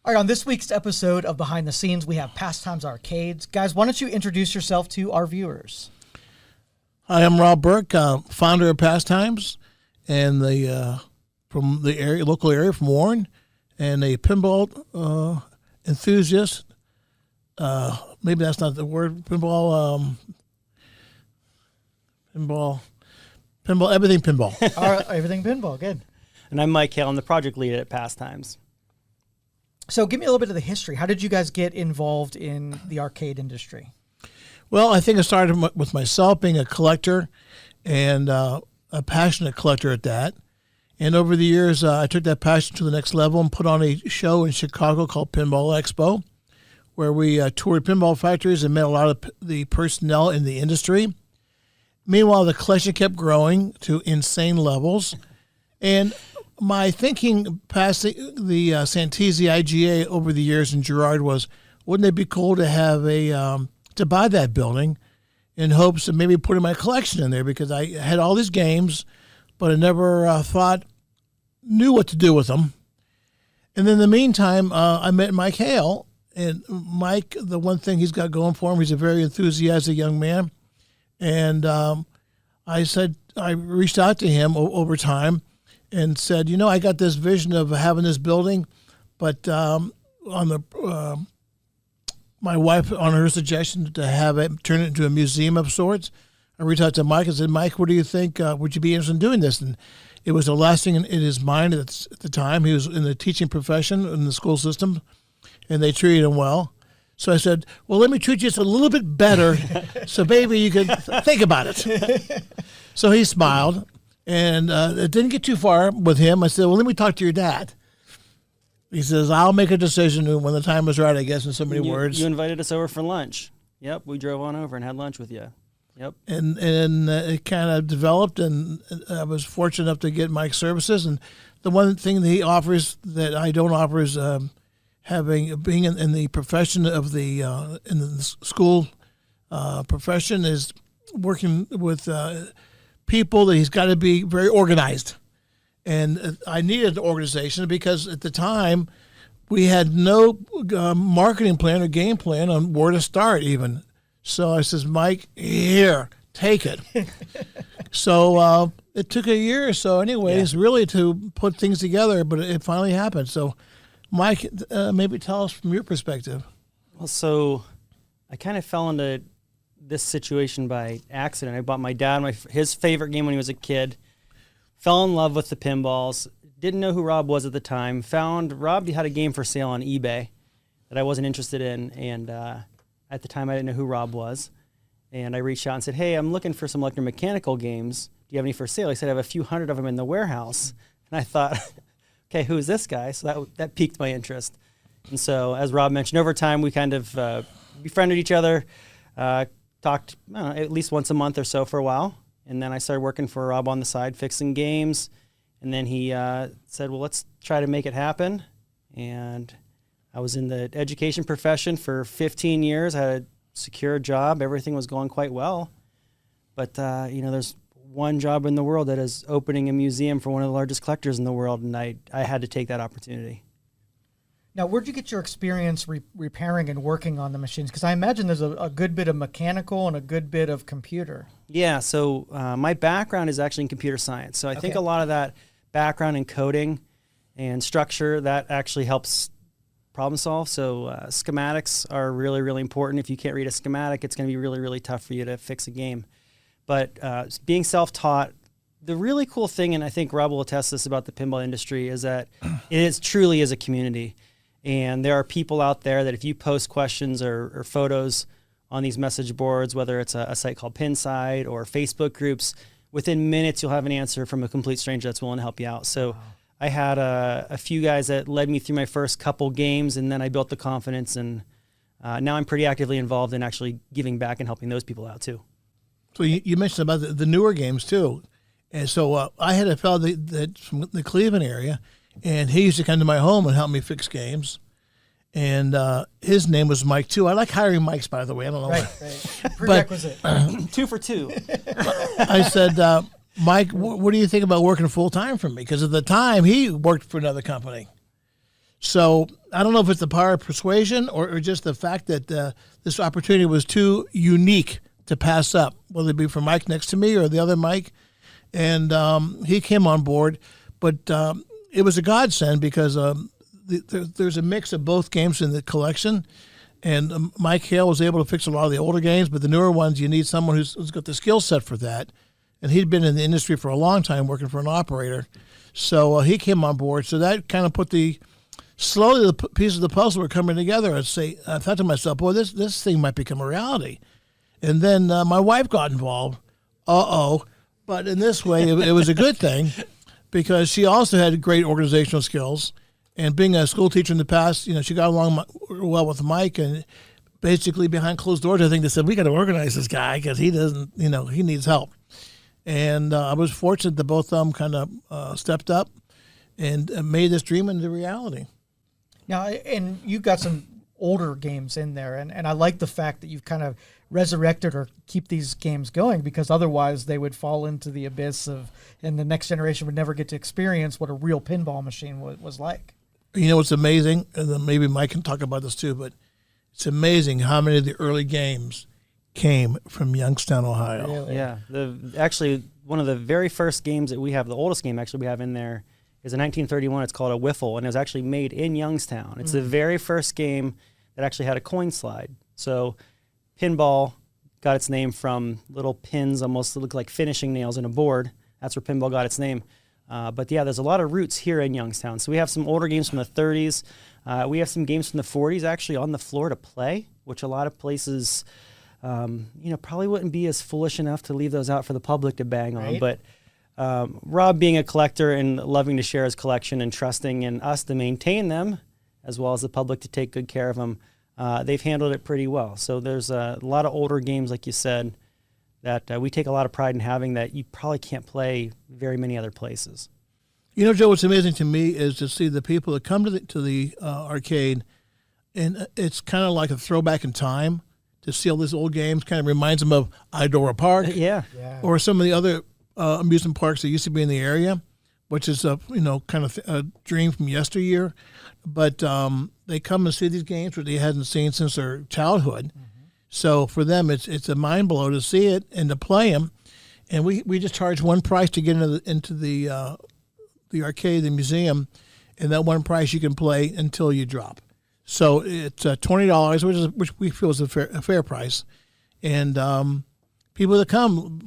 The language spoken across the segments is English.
All right, on this week's episode of Behind the Scenes, we have Pastimes Arcades. Guys, why don't you introduce yourself to our viewers? Hi, I'm Rob Burke, founder of Pastimes, and from the area, local area from Warren, and a pinball enthusiast. Maybe that's not the word. Pinball, everything pinball. All right, everything pinball, good. And I'm Mike Hale. I'm the project lead at Pastimes. So give me a little bit of the history. How did you guys get involved in the arcade industry? Well, I think it started with myself being a collector and a passionate collector at that. And over the years, I took that passion to the next level and put on a show in Chicago called Pinball Expo, where we toured pinball factories and met a lot of the personnel in the industry. Meanwhile, the collection kept growing to insane levels. And my thinking past the Santisi IGA over the years in Girard was, wouldn't it be cool to have to buy that building in hopes of maybe putting my collection in there, because I had all these games, but I never knew what to do with them. And then in the meantime, I met Mike Hale. And Mike, the one thing he's got going for him, he's a very enthusiastic young man. And I reached out to him over time and said, I got this vision of having this building, but my wife, on her suggestion to have it turn it into a museum of sorts, I reached out to Mike and said, Mike, what do you think? Would you be interested in doing this? And it was a lasting in his mind at the time. He was in the teaching profession in the school system, and they treated him well. So I said, well, let me treat you just a little bit better so maybe you could think about it. So he smiled, and it didn't get too far with him. I said, well, let me talk to your dad. He says, I'll make a decision when the time is right, I guess, in so many words. You invited us over for lunch. Yep, we drove on over and had lunch with you. Yep. And it kind of developed, and I was fortunate enough to get Mike's services. And the one thing that he offers that I don't offer is being in the profession of in the school profession, is working with people that he's got to be very organized. And I needed an organization because at the time we had no marketing plan or game plan on where to start even. So I says, Mike, here, take it. So it took a year or so anyways, really to put things together, but it finally happened. So Mike, maybe tell us from your perspective. Well, so I kind of fell into this situation by accident. I bought my dad his favorite game when he was a kid, fell in love with the pinballs, didn't know who Rob was at the time, found Rob had a game for sale on eBay that I wasn't interested in, and at the time I didn't know who Rob was. And I reached out and said, hey, I'm looking for some electromechanical games. Do you have any for sale? He said, I have a few hundred of them in the warehouse. And I thought, okay, who is this guy? So that piqued my interest. And so, as Rob mentioned, over time we kind of befriended each other, talked at least once a month or so for a while. And then I started working for Rob on the side, fixing games. And then he said, well, let's try to make it happen. And I was in the education profession for 15 years. I had a secure job. Everything was going quite well. But, there's one job in the world that is opening a museum for one of the largest collectors in the world, and I had to take that opportunity. Now, where'd you get your experience repairing and working on the machines? Because I imagine there's a good bit of mechanical and a good bit of computer. Yeah, so my background is actually in computer science. So I think a lot of that background in coding and structure, that actually helps problem solve. So schematics are really, really important. If you can't read a schematic, it's going to be really, really tough for you to fix a game. But being self-taught, the really cool thing, and I think Rob will attest this about the pinball industry, is that it truly is a community. And there are people out there that if you post questions or photos on these message boards, whether it's a site called Pinside or Facebook groups, within minutes you'll have an answer from a complete stranger that's willing to help you out. So I had a few guys that led me through my first couple games, and then I built the confidence, and now I'm pretty actively involved in actually giving back and helping those people out too. So you mentioned about the newer games too. And so I had a fellow that from the Cleveland area, and he used to come to my home and help me fix games. And his name was Mike, too. I like hiring Mikes, by the way. I don't know why. Right. Prerequisite. 2 for 2. I said, Mike, what do you think about working full-time for me? Because at the time, he worked for another company. So I don't know if it's the power of persuasion or just the fact that this opportunity was too unique to pass up, whether it be for Mike next to me or the other Mike. And he came on board. But it was a godsend because there's a mix of both games in the collection. And Mike Hale was able to fix a lot of the older games, but the newer ones, you need someone who's got the skill set for that. And he'd been in the industry for a long time working for an operator. So he came on board. So that kind of put slowly the pieces of the puzzle were coming together. I thought to myself, boy, this thing might become a reality. And then my wife got involved. But in this way, it was a good thing because she also had great organizational skills. And being a school teacher in the past, she got along well with Mike. And basically behind closed doors, I think they said, we got to organize this guy because he doesn't, he needs help. And I was fortunate that both of them kind of stepped up and made this dream into reality. Now, and you've got some older games in there, and I like the fact that you've kind of resurrected or keep these games going because otherwise they would fall into the abyss and the next generation would never get to experience what a real pinball machine was like. It's amazing, and then maybe Mike can talk about this too, but it's amazing how many of the early games came from Youngstown, Ohio. Really? Yeah. Actually, one of the very first games that we have, the oldest game actually we have in there, is a 1931. It's called a Wiffle, and it was actually made in Youngstown. It's the very first game that actually had a coin slide. So pinball got its name from little pins, almost look like finishing nails in a board. That's where pinball got its name. But yeah, there's a lot of roots here in Youngstown. So we have some older games from the 30s. We have some games from the 40s actually on the floor to play, which a lot of places, probably wouldn't be as foolish enough to leave those out for the public to bang on. But Rob being a collector and loving to share his collection and trusting in us to maintain them, as well as the public to take good care of them, they've handled it pretty well. So there's a lot of older games, like you said, that we take a lot of pride in having that you probably can't play very many other places. Joe, what's amazing to me is to see the people that come to the arcade, and it's kind of like a throwback in time to see all these old games. Kind of reminds them of Idora Park, or some of the other amusement parks that used to be in the area, which is kind of a dream from yesteryear. But they come and see these games that they hadn't seen since their childhood. Mm-hmm. So for them, it's a mind blow to see it and to play them. And we just charge one price to get into the arcade, the museum, and that one price you can play until you drop. So it's $20, which we feel is a fair price. And people that come,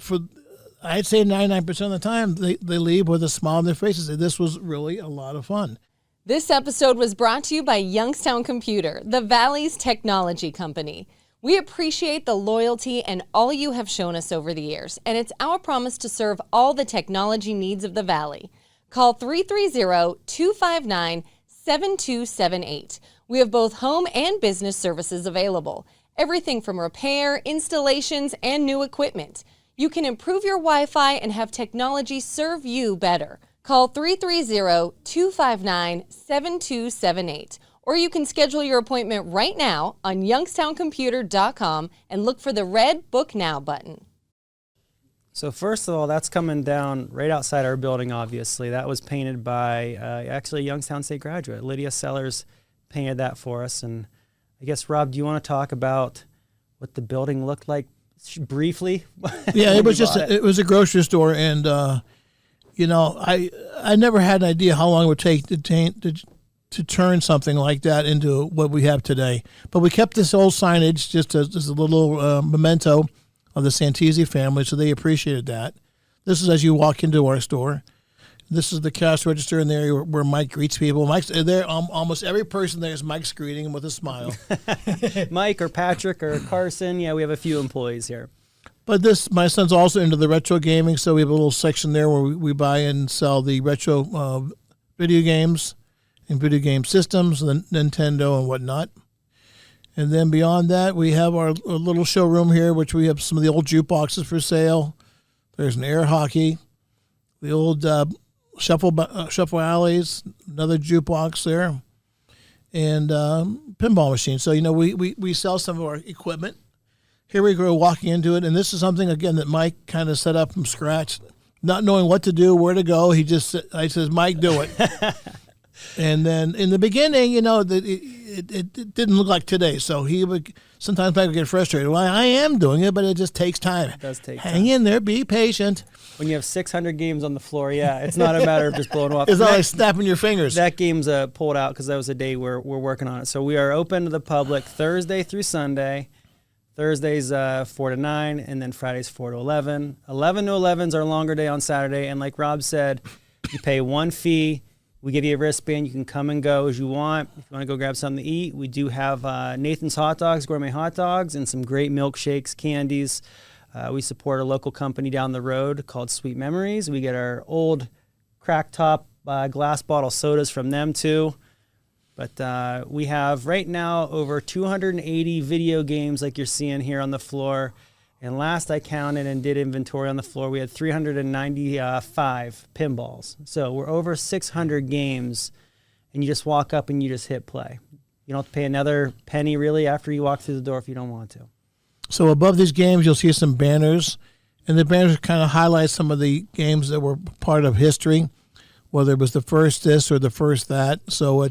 I'd say 99% of the time, they leave with a smile on their faces. This was really a lot of fun. This episode was brought to you by Youngstown Computer, the Valley's technology company. We appreciate the loyalty and all you have shown us over the years, and it's our promise to serve all the technology needs of the Valley. Call 330-259-7278. We have both home and business services available. Everything from repair, installations, and new equipment. You can improve your Wi-Fi and have technology serve you better. Call 330-259-7278. Or you can schedule your appointment right now on youngstowncomputer.com and look for the red Book Now button. So first of all, that's coming down right outside our building, obviously. That was painted by actually a Youngstown State graduate. Lydia Sellers painted that for us. And I guess, Rob, do you want to talk about what the building looked like briefly? Yeah, it was it was a grocery store. And, I never had an idea how long it would take to turn something like that into what we have today. But we kept this old signage just as a little memento of the Santisi family, so they appreciated that. This is as you walk into our store. This is the cash register in there where Mike greets people. Mike's there. Almost every person there is Mike's greeting him with a smile. Mike or Patrick or Carson. Yeah, we have a few employees here. But my son's also into the retro gaming, so we have a little section there where we buy and sell the retro video games and video game systems, the Nintendo and whatnot. And then beyond that, we have our little showroom here, which we have some of the old jukeboxes for sale. There's an air hockey, the old shuffle alleys, another jukebox there, and pinball machines. So, we sell some of our equipment. Here we go walking into it, and this is something, again, that Mike kind of set up from scratch. Not knowing what to do, where to go, I says, Mike, do it. And then in the beginning, it didn't look like today. So he would sometimes I would get frustrated. Well, I am doing it, but it just takes time. It does take Hang time. in there, be patient. When you have 600 games on the floor, it's not a matter of just blowing them off. It's not like snapping your fingers. That game's pulled out because that was a day we're working on it. So we are open to the public Thursday through Sunday. Thursdays 4 to 9, and then Fridays 4 to 11. 11 to 11 is our longer day on Saturday, and like Rob said, you pay one fee. We give you a wristband. You can come and go as you want. If you want to go grab something to eat, we do have Nathan's Hot Dogs, gourmet hot dogs, and some great milkshakes, candies. We support a local company down the road called Sweet Memories. We get our old crack top glass bottle sodas from them too. But we have right now over 280 video games like you're seeing here on the floor. And last I counted and did inventory on the floor, we had 395 pinballs. So we're over 600 games, and you just walk up and you just hit play. You don't have to pay another penny really after you walk through the door if you don't want to. So above these games, you'll see some banners, and the banners kind of highlight some of the games that were part of history, whether it was the first this or the first that. So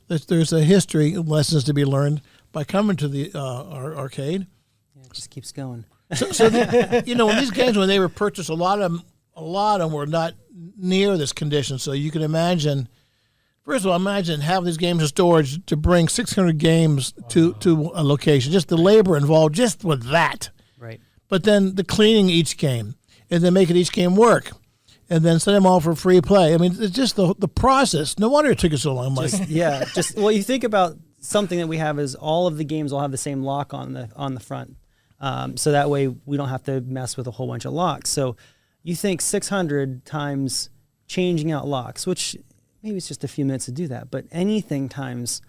there's a history lessons to be learned by coming to the our arcade. Yeah, it just keeps going. So when these games, when they were purchased, a lot of them were not near this condition. So you can imagine. First of all, imagine having these games in storage to bring 600 games to a location. Just the labor involved just with that. Right. But then the cleaning each game, and then making each game work, and then send them all for free play. I mean, it's just the process. No wonder it took us so long, Mike. Well, you think about something that we have is all of the games will have the same lock on the front. So that way we don't have to mess with a whole bunch of locks. So you think 600 times changing out locks, which maybe it's just a few minutes to do that, but anything times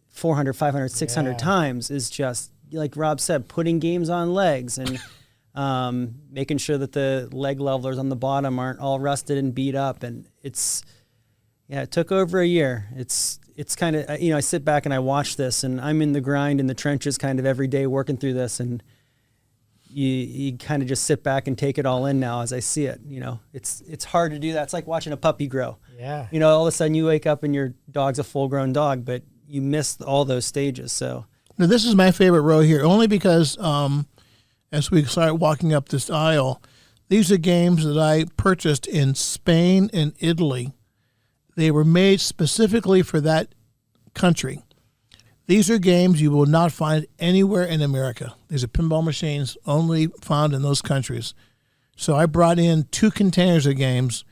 400, 500, 600 times is just, like Rob said, putting games on legs and making sure that the leg levelers on the bottom aren't all rusted and beat up. And it took over a year. It's kind of, I sit back and I watch this, and I'm in the grind in the trenches kind of every day working through this, and you kind of just sit back and take it all in now as I see it. It's hard to do that. It's like watching a puppy grow. Yeah. All of a sudden you wake up and your dog's a full-grown dog, but you missed all those stages. So now this is my favorite row here, only because as we start walking up this aisle, these are games that I purchased in Spain and Italy. They were made specifically for that country. These are games you will not find anywhere in America. These are pinball machines only found in those countries. So I brought in 2 containers of games,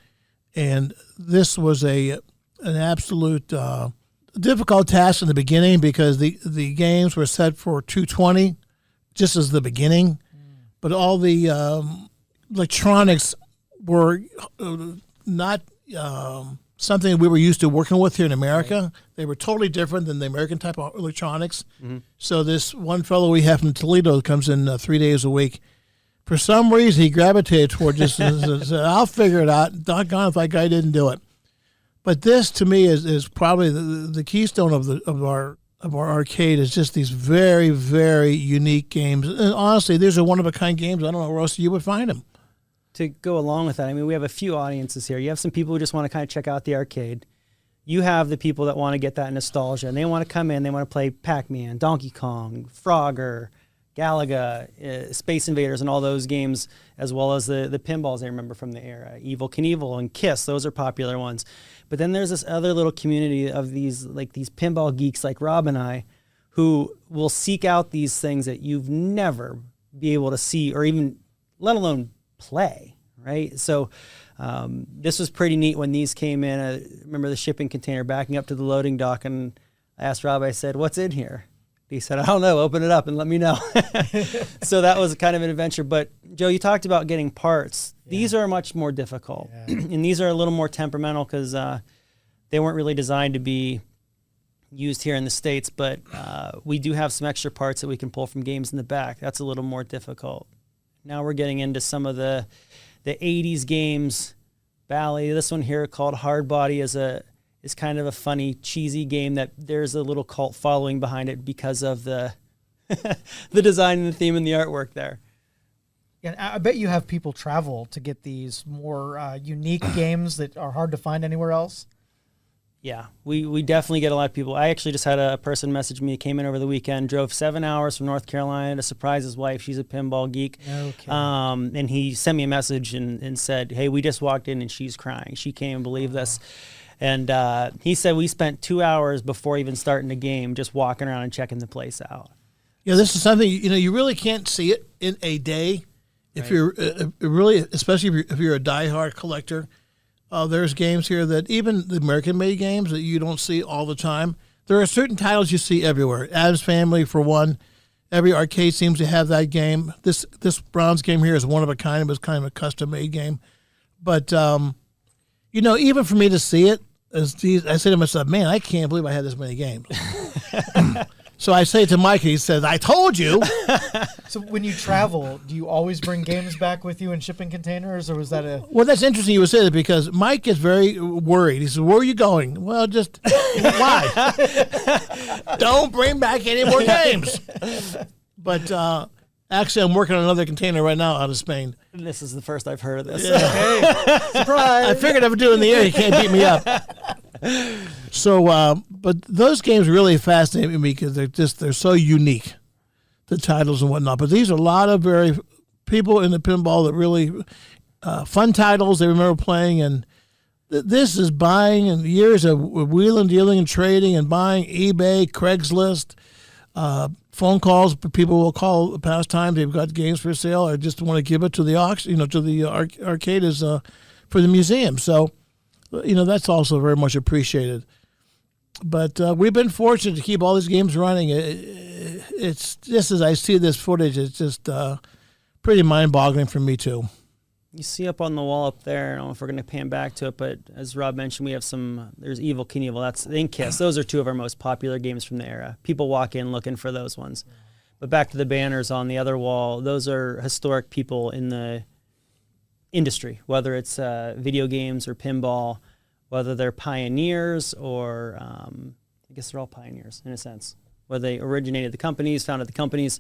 and this was an absolute difficult task in the beginning because the games were set for 220 just as the beginning, but all the electronics were not something we were used to working with here in America. Right. They were totally different than the American type of electronics. Mm-hmm. So this one fellow we have from Toledo comes in 3 days a week. For some reason, he gravitated toward this and said, I'll figure it out. Doggone if that guy didn't do it. But this, to me, is probably the keystone of our arcade is just these very, very unique games. And honestly, these are one-of-a-kind games. I don't know where else you would find them. To go along with that, I mean, we have a few audiences here. You have some people who just want to kind of check out the arcade. You have the people that want to get that nostalgia, and they want to come in, they want to play Pac-Man, Donkey Kong, Frogger, Galaga, Space Invaders, and all those games, as well as the pinballs I remember from the era. Evel Knievel and Kiss, those are popular ones. But then there's this other little community of these pinball geeks like Rob and I, who will seek out these things that you've never be able to see or even, let alone play, right? So this was pretty neat when these came in. I remember the shipping container backing up to the loading dock, and I asked Rob, I said, what's in here? He said, I don't know, open it up and let me know. So that was kind of an adventure. But Joe, you talked about getting parts. Yeah. These are much more difficult. Yeah. And these are a little more temperamental because they weren't really designed to be used here in the States, but we do have some extra parts that we can pull from games in the back. That's a little more difficult. Now we're getting into some of the 80s games. Bally, this one here called Hard Body is kind of a funny, cheesy game that there's a little cult following behind it because of the the design and the theme and the artwork there. Yeah, I bet you have people travel to get these more unique games that are hard to find anywhere else. Yeah, we definitely get a lot of people. I actually just had a person message me, came in over the weekend, drove 7 hours from North Carolina to surprise his wife. She's a pinball geek. Okay. And he sent me a message and said, hey, we just walked in and she's crying. She can't even believe this. And he said we spent 2 hours before even starting the game just walking around and checking the place out. Yeah, this is something, you really can't see it in a day. If you're really, especially if you're a diehard collector. There's games here that even the American-made games that you don't see all the time. There are certain titles you see everywhere. Addams Family, for one. Every arcade seems to have that game. This bronze game here is one of a kind. It was kind of a custom-made game. But, even for me to see it, I say to myself, man, I can't believe I had this many games. So I say to Mike, he says, I told you. So when you travel, do you always bring games back with you in shipping containers, or was that a... Well, that's interesting you would say that because Mike is very worried. He says, where are you going? Well, just, why? Don't bring back any more games. But actually, I'm working on another container right now out of Spain. And this is the first I've heard of this. Yeah. Hey, surprise! I figured I would do it in the air. You can't beat me up. So, but those games really fascinate me because they're so unique, the titles and whatnot. But these are a lot of very people in the pinball that really fun titles they remember playing, and this is buying and years of wheeling, dealing, and trading, and buying eBay, Craigslist, phone calls. People will call Pastimes. They've got games for sale, or just want to give it to the auction, to the arcade as for the museum. So, that's also very much appreciated. But we've been fortunate to keep all these games running. It's just as I see this footage, it's just pretty mind-boggling for me too. You see up on the wall up there, I don't know if we're going to pan back to it, but as Rob mentioned, we have there's Evil Knievel, that's Ink Kiss. Those are two of our most popular games from the era. People walk in looking for those ones. But back to the banners on the other wall, those are historic people in the industry, whether it's video games or pinball, whether they're pioneers or I guess they're all pioneers in a sense, whether they originated the companies, founded the companies,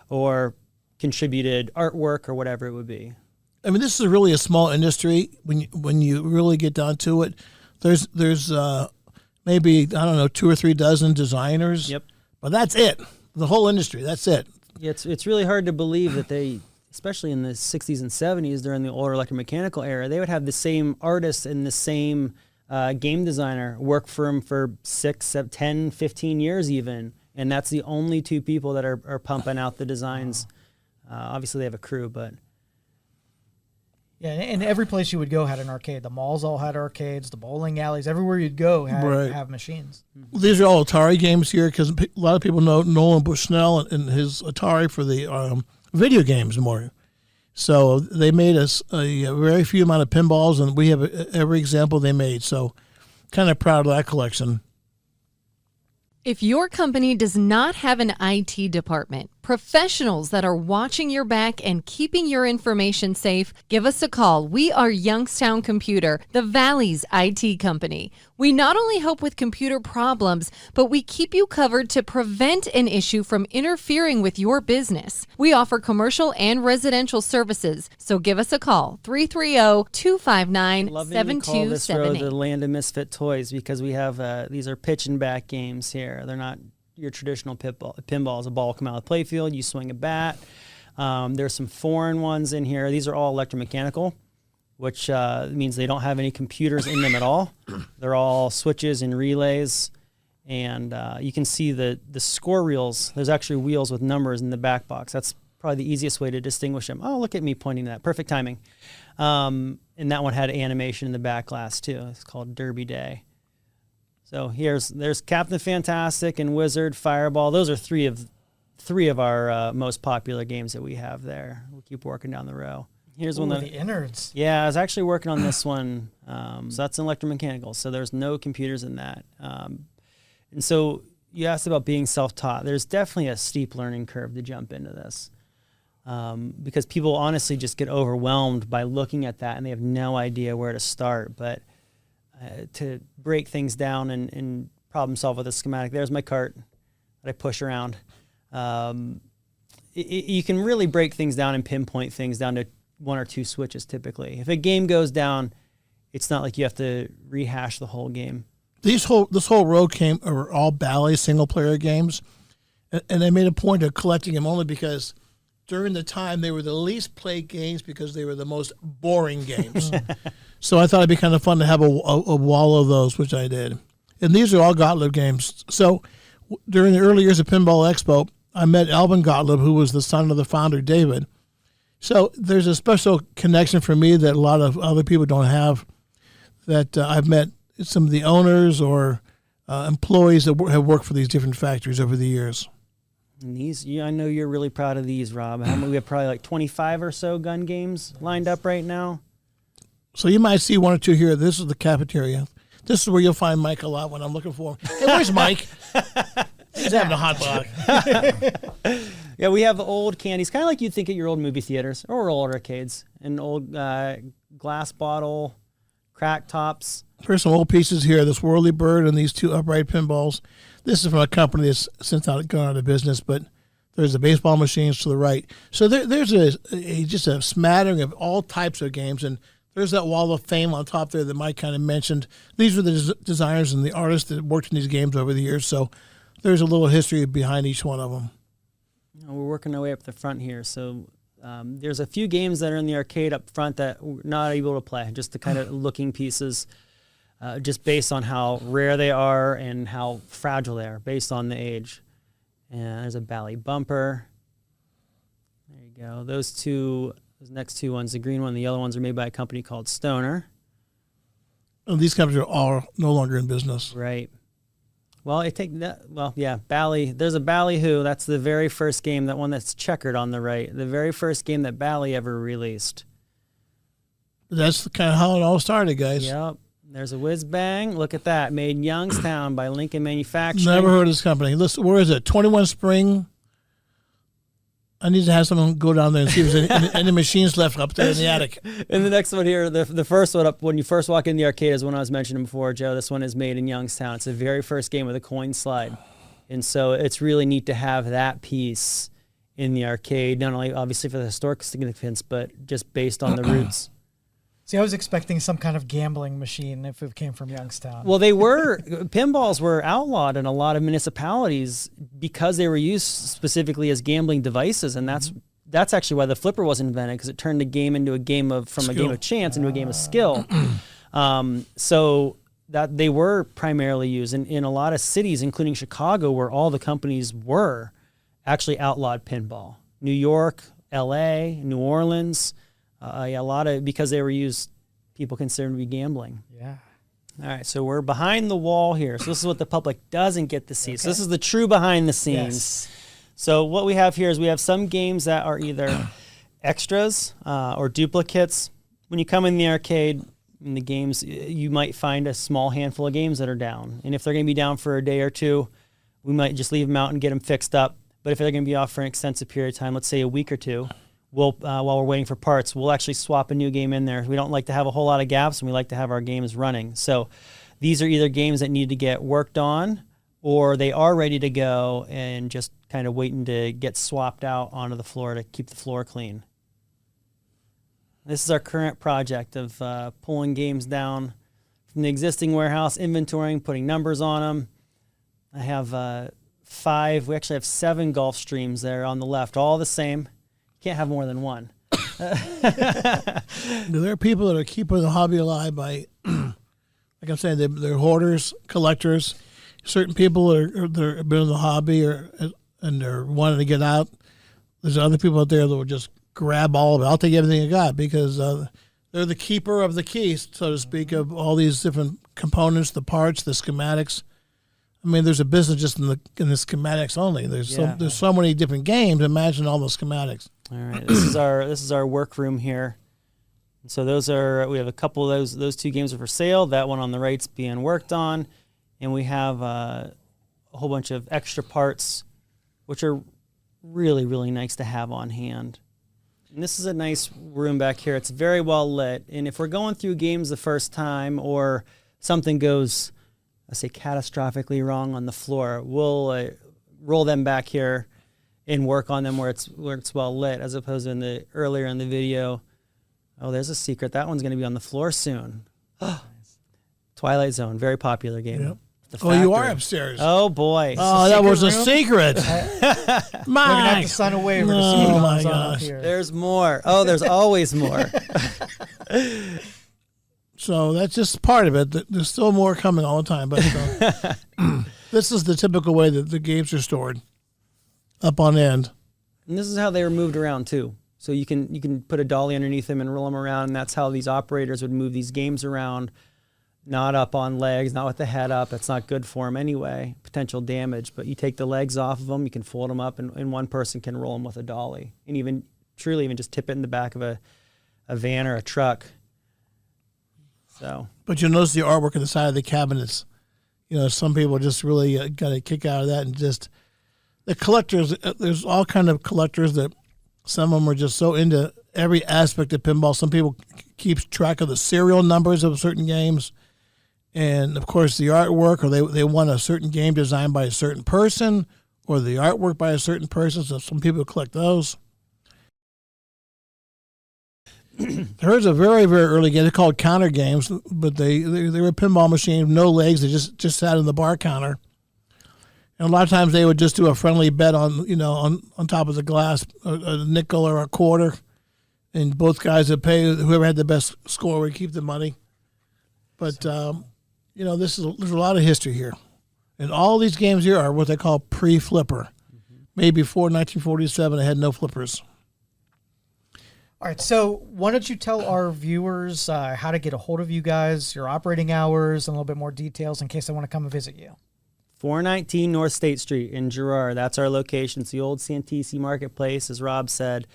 or contributed artwork or whatever it would be. I mean, this is really a small industry when you really get down to it. There's maybe, I don't know, 2 or 3 dozen designers. Yep. But that's it. The whole industry, that's it. Yeah, it's really hard to believe that they, especially in the 60s and 70s during the older electromechanical era, they would have the same artist and the same game designer work for them for 6, 10, 15 years even. And that's the only 2 people that are pumping out the designs. Obviously, they have a crew, but... Yeah, and every place you would go had an arcade. The malls all had arcades. The bowling alleys, everywhere you'd go have machines. These are all Atari games here because a lot of people know Nolan Bushnell and his Atari for the video games more. So they made us a very few amount of pinballs, and we have every example they made. So kind of proud of that collection. If your company does not have an IT department, professionals that are watching your back and keeping your information safe, give us a call. We are Youngstown Computer, the Valley's IT company. We not only help with computer problems, but we keep you covered to prevent an issue from interfering with your business. We offer commercial and residential services, so give us a call, 330-259-7278. Call this row the land of misfit toys because we have these are pitch and back games here. They're not your traditional pinballs. A ball will come out of the playfield, you swing a bat. There's some foreign ones in here. These are all electromechanical, which means they don't have any computers in them at all. They're all switches and relays. And you can see the score reels. There's actually wheels with numbers in the back box. That's probably the easiest way to distinguish them. Oh, look at me pointing that. Perfect timing. And that one had animation in the back glass, too. It's called Derby Day. So there's Captain Fantastic and Wizard, Fireball. Those are three of our most popular games that we have there. We'll keep working down the row. Here's one of the innards. Yeah, I was actually working on this one. So that's an electromechanical. So there's no computers in that. And so you asked about being self-taught. There's definitely a steep learning curve to jump into this. Because people honestly just get overwhelmed by looking at that and they have no idea where to start. But to break things down and problem solve with a schematic. There's my cart that I push around. You can really break things down and pinpoint things down to 1 or 2 switches typically. If a game goes down, it's not like you have to rehash the whole game. this whole row are all Bally single player games, and I made a point of collecting them only because during the time they were the least played games because they were the most boring games. So I thought it'd be kind of fun to have a wall of those, which I did. And these are all Gottlieb games. So during the early years of Pinball Expo, I met Alvin Gottlieb, who was the son of the founder, David. So there's a special connection for me that a lot of other people don't have, that I've met some of the owners or employees that have worked for these different factories over the years. And these, I know you're really proud of these, Rob. How many? We have probably like 25 or so gun games lined up right now. So you might see one or two here. This is the cafeteria. This is where you'll find Mike a lot when I'm looking for him. Hey, where's Mike? He's having a hot dog. Yeah, we have old candies, kind of like you'd think at your old movie theaters or old arcades. An old glass bottle, crack tops. Here's some old pieces here. This Whirly Bird and these two upright pinballs. This is from a company that's since gone out of business, but there's the baseball machines to the right. So there's just a smattering of all types of games, and there's that wall of fame on top there that Mike kind of mentioned. These were the designers and the artists that worked in these games over the years, so there's a little history behind each one of them. We're working our way up the front here, so there's a few games that are in the arcade up front that we're not able to play, just the kind of looking pieces, just based on how rare they are and how fragile they are, based on the age. And there's a Bally bumper. There you go. Those next two ones, the green one and the yellow ones, are made by a company called Stoner. And these companies are all no longer in business. Right. Well, Bally. There's a Ballyhoo. That's the very first game, that one that's checkered on the right. The very first game that Bally ever released. That's kind of how it all started, guys. Yep. There's a Whiz Bang. Look at that. Made in Youngstown by Lincoln Manufacturing. Never heard of this company. Listen, where is it? 21 Spring. I need to have someone go down there and see if there's any machines left up there in the attic. And the next one here, the first one up when you first walk in the arcade is one I was mentioning before, Joe. This one is made in Youngstown. It's the very first game with a coin slide. And so it's really neat to have that piece in the arcade, not only obviously for the historic significance, but just based on the roots. See, I was expecting some kind of gambling machine if it came from Youngstown. Well, pinballs were outlawed in a lot of municipalities because they were used specifically as gambling devices, and that's actually why the flipper was invented, because it turned a game into a game of a game of chance into a game of skill. So that they were primarily used in a lot of cities, including Chicago, where all the companies were actually outlawed pinball. New York, L.A., New Orleans. A lot of, because they were used, people considered to be gambling. Yeah. All right, so we're behind the wall here. So this is what the public doesn't get to see. Okay. So this is the true behind the scenes. Yes. So what we have here is we have some games that are either extras or duplicates. When you come in the arcade, in the games, you might find a small handful of games that are down. And if they're going to be down for a day or two, we might just leave them out and get them fixed up. But if they're going to be off for an extensive period of time, let's say a week or two, we'll while we're waiting for parts, we'll actually swap a new game in there. We don't like to have a whole lot of gaps, and we like to have our games running. So these are either games that need to get worked on, or they are ready to go and just kind of waiting to get swapped out onto the floor to keep the floor clean. This is our current project of pulling games down from the existing warehouse, inventorying, putting numbers on them. I have we actually have 7 Gulf Streams there on the left, all the same. Can't have more than one. There are people that are keeping the hobby alive by, like I'm saying, they're hoarders, collectors. Certain people they're been in the hobby and they're wanting to get out. There's other people out there that will just grab all of it. I'll take everything I got because they're the keeper of the keys, so to speak, of all these different components, the parts, the schematics. I mean, there's a business just in the schematics only. There's so many different games. Imagine all the schematics. All right, this is our workroom here. And so we have a couple of those 2 games are for sale. That one on the right's being worked on, and we have a whole bunch of extra parts, which are really, really nice to have on hand. And this is a nice room back here. It's very well lit, and if we're going through games the first time or something goes, let's say, catastrophically wrong on the floor, we'll roll them back here and work on them where it's well lit, as opposed to earlier in the video. Oh, there's a secret. That one's going to be on the floor soon. Twilight Zone, very popular game. Yep. The Oh, you are Factory. upstairs. Oh boy. Oh, that was a room? secret. We're gonna have Mike. to sign a waiver to see Oh, what my goes on up gosh. here. There's more. Oh, there's always more. So that's just part of it. There's still more coming all the time. But this is the typical way that the games are stored, up on end. And this is how they were moved around too. So you can put a dolly underneath them and roll them around, and that's how these operators would move these games around. Not up on legs, not with the head up. That's not good for them anyway. Potential damage. But you take the legs off of them, you can fold them up, and one person can roll them with a dolly, and even just tip it in the back of a van or a truck. So. But you'll notice the artwork on the side of the cabinets. You know, some people just really got a kick out of that, and just the collectors. There's all kind of collectors that some of them are just so into every aspect of pinball. Some people keep track of the serial numbers of certain games. And, of course, the artwork, or they want a certain game designed by a certain person, or the artwork by a certain person, so some people collect those. There's a very, very early game. They're called counter games, but they were a pinball machine, no legs. They just sat in the bar counter. And a lot of times they would just do a friendly bet on top of the glass, a nickel or a quarter, and both guys would pay. Whoever had the best score would keep the money. But there's a lot of history here, and all these games here are what they call pre-flipper. Maybe before 1947, they had no flippers. All right, so why don't you tell our viewers how to get a hold of you guys, your operating hours, and a little bit more details in case they want to come and visit you. 419 North State Street in Girard. That's our location. It's the old CNTC Marketplace, as Rob said.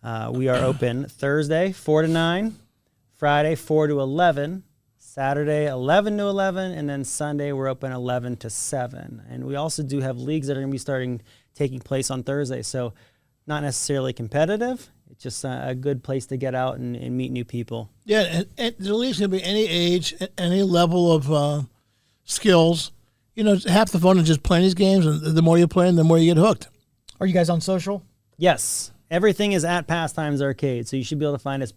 We are open Thursday, 4 to 9, Friday, 4 to 11, Saturday, 11 to 11, and then Sunday, we're open 11 to 7. And we also do have leagues that are going to be taking place on Thursday. So not necessarily competitive. It's just a good place to get out and meet new people. Yeah, and the league's going to be any age, any level of skills. You know, half the fun is just playing these games, and the more you play them, the more you get hooked. Are you guys on social? Yes. Everything is at Pastimes Arcade, so you should be able to find us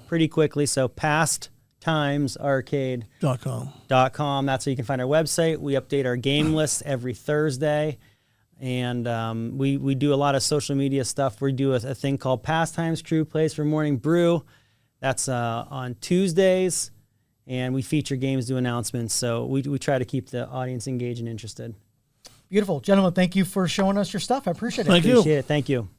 pretty quickly. So pastimesarcade.com. That's where you can find our website. We update our game list every Thursday. And we do a lot of social media stuff. We do a thing called Pastimes Crew Plays for Morning Brew. That's on Tuesdays. And we feature games, do announcements. So we try to keep the audience engaged and interested. Beautiful. Gentlemen, thank you for showing us your stuff. I appreciate it. Thank you. Appreciate it. Thank you.